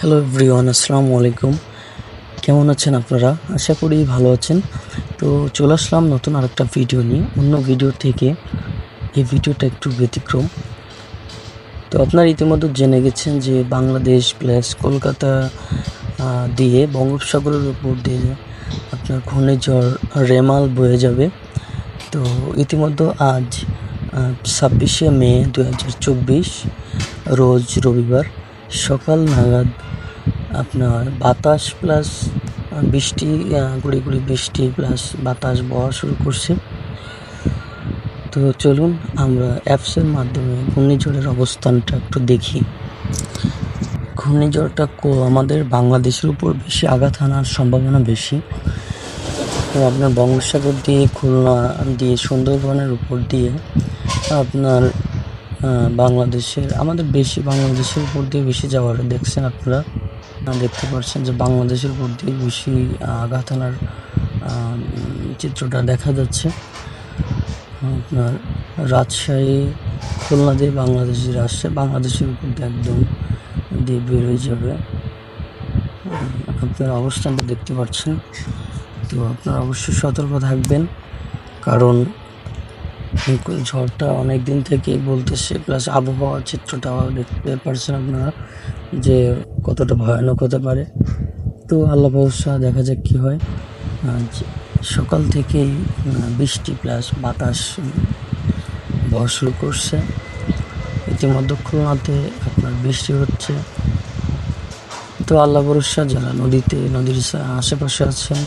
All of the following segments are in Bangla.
হ্যালো এভরিওয়ান, আসসালামু আলাইকুম। কেমন আছেন আপনারা? আশা করি ভালো আছেন। তো চলে আসলাম নতুন আরেকটা ভিডিও নিয়ে। অন্য ভিডিও থেকে এই ভিডিওটা একটু ব্যতিক্রম। তো আপনারা ইতিমধ্যে জেনে গেছেন যে বাংলাদেশ প্লাস কলকাতা দিয়ে বঙ্গোপসাগরের উপর দিয়ে আপনার ঘূর্ণিঝড় রেমাল বয়ে যাবে। তো ইতিমধ্যে আজ 26শে মে 2024 রোজ রবিবার সকাল নাগাদ আপনার বাতাস প্লাস বৃষ্টি, গুঁড়ি গুঁড়ি বৃষ্টি প্লাস বাতাস বওয়া শুরু করছে। তো চলুন আমরা অ্যাপসের মাধ্যমে ঘূর্ণিঝড়ের অবস্থানটা একটু দেখি। ঘূর্ণিঝড়টা আমাদের বাংলাদেশের উপর বেশি আঘাত হানার সম্ভাবনা বেশি। তো আপনার বঙ্গোপসাগর দিয়ে খুলনা দিয়ে সুন্দরবনের উপর দিয়ে আপনার বাংলাদেশের বাংলাদেশের উপর দিয়ে বেশি যাওয়ার দেখছেন আপনারা দেখতে পাচ্ছেন যে বাংলাদেশের উপর দিয়ে বেশি আঘাত হানার চিত্রটা দেখা যাচ্ছে। আপনার রাজশাহী খুলনা দিয়ে বাংলাদেশের উপর দিয়ে একদম দিয়ে বেরোয় যাবে। আপনার অবস্থানটা দেখতে পাচ্ছেন। তো আপনারা অবশ্যই সতর্ক থাকবেন, কারণ ঝড়টা অনেক দিন থেকেই বলতেছে, প্লাস আবহাওয়ার চিত্রটাও দেখতে পাচ্ছেন আপনারা যে কতটা ভয়ানক হতে পারে। তো আল্লাহ ভরসা, দেখা যাক কী হয়। সকাল থেকেই বৃষ্টি প্লাস বাতাস বওয়া শুরু করছে। ইতিমধ্যে খুলনাতে আপনার বৃষ্টি হচ্ছে। তো আল্লাহ ভরসা, যারা নদীর আশেপাশে আছেন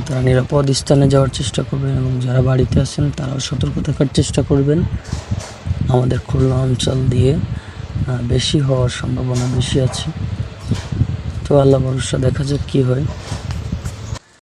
তারা নিরাপদ স্থানে যাওয়ার চেষ্টা করবেন, এবং যারা বাড়িতে আছেন তারাও সতর্ক থাকার চেষ্টা করবেন। আমাদের খুলনা অঞ্চল দিয়ে বেশি হওয়ার সম্ভাবনা বেশি আছে। তো আল্লাহ ভরসা, দেখা যাক কী হয়।